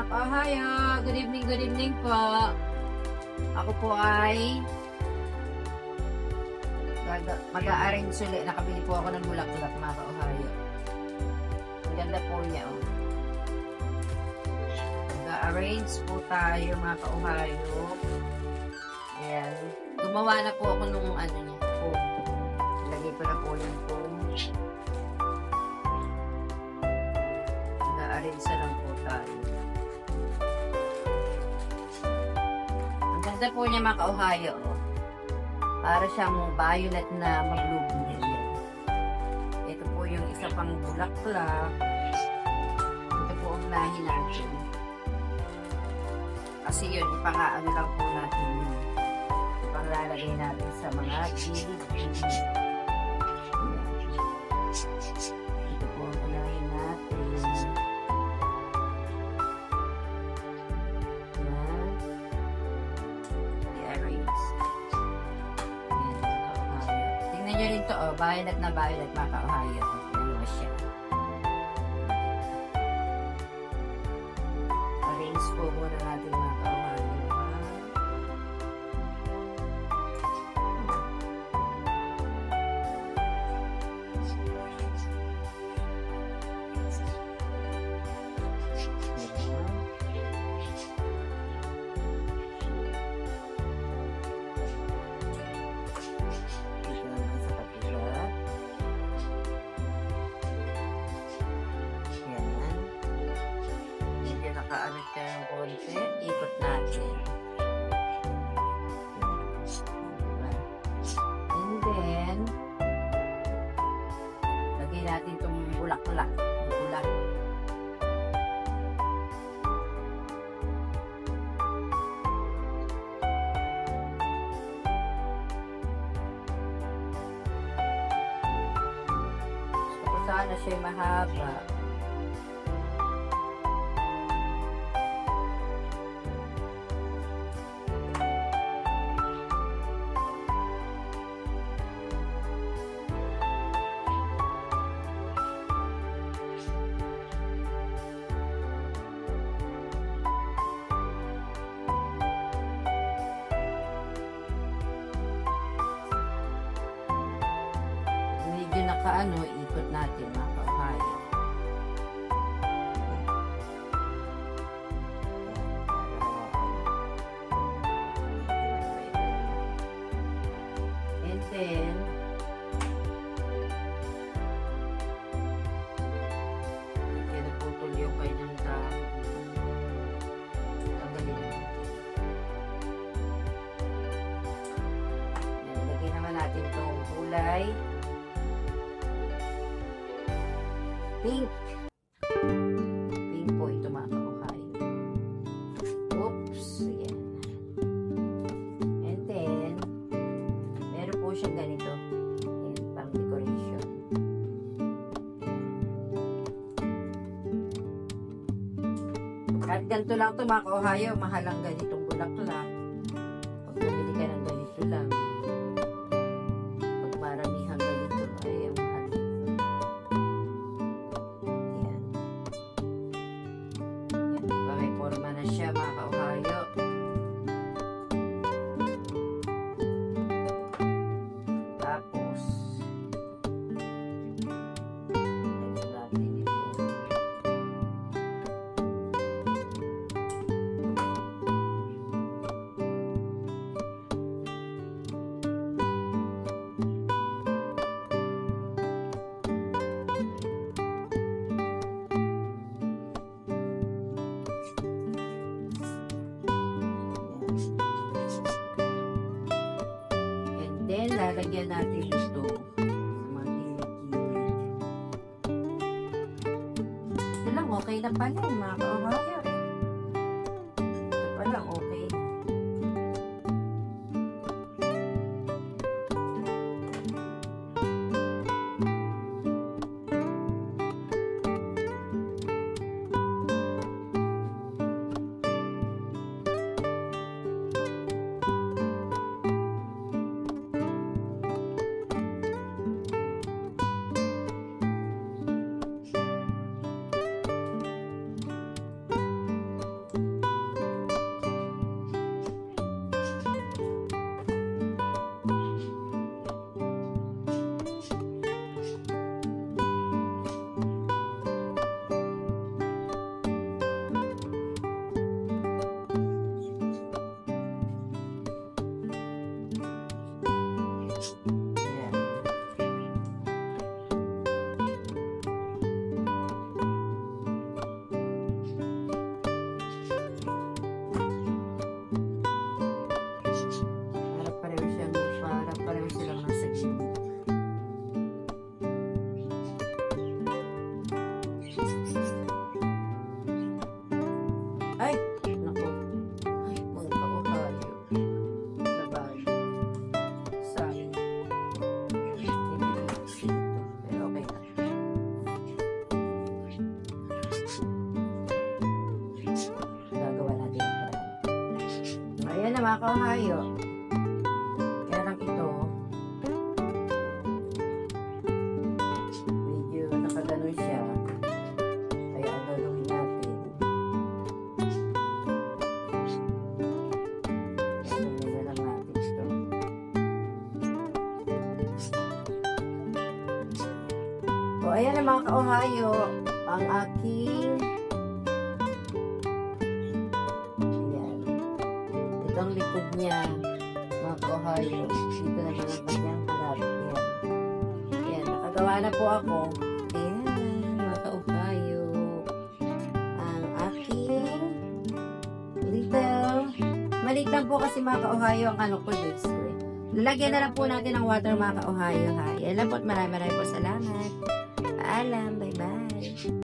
Mga kahayo, good evening po. Ako po ay mag-a-arrange ulit. Nakabili po ako ng bulaklak, mga kahayo. Ang ganda po niya, oh. Mag-a-arrange po tayo, mga kahayo. Ayan. Gumawa na po ako nung ano niya, foam. Lagay ko na po yung foam. Mag-a-arrange na lang po tayo. Ang ganda po niya, mga kauhayo. Para siyang violet na mag-bloom din. Ito po yung isa pang bulaklak. Ito po ang lahi natin. Kasi yun, ipang-ano lang po natin yun. Ipang-lalagay natin sa mga gilid-gilid. Ito po ang unahin natin. Tingnan nyo rin to, oh, violet na violet, mga kauhayo. Dalawa siya. Arrange po muna natin, mga kauhayo. Nakaanit ka ng konti, ikot natin. And then, lagay natin itong bulaklak. Bulaklak. Gusto ko sana siya mahaba. Medyo nakaano, ikot natin, mga kauhayo. And then, naputol yung kanyang dahon. Tanggalin natin. Lagay naman natin itong kulay pink. Pink po ito, mga kauhayo. Oops. Ayan. And then, meron po siyang ganito. Ayan, pang decoration. Kahit ganito lang ito, mga kauhayo, mahal ang ganitong bulaklak. Pag bumili ka ng ganito lang. Pag maramihan ganito, ay ang mahal. Forma na siya, mga kauhayo. Tapos lagyan natin ito. Then, lalagyan natin ito sa mga gilid-gilid. Ito lang, okay na pala, mga kauhayo. Ito pa lang, okay na. Ayan. Para pareho silang nasa gilid. Ay! Naku. Ay, mga kauhayo. Nabali. Sorry. Hindi ko kasi ito. Pero okay na. Gagawa natin yung paraan. Ayan na mga kauhayo. Kaya lang ito, medyo nakaganon siya. Kaya ang gagawin natin, gagawin na lang natin ito. O ayan na mga kauhayo, ang aking ayan. Itong likod niya, mga kauhayo. Dito naman ang kanyang harap. Ayan. Ayan, nakagawa na po ako. Ayan, mga kauhayo. Ang aking little, maliit lang po kasi mga kauhayo ang ano ko this way. Lalagyan na lang po natin ng water mga kauhayo ha. Yan lang po at maraming po salamat. Paalam.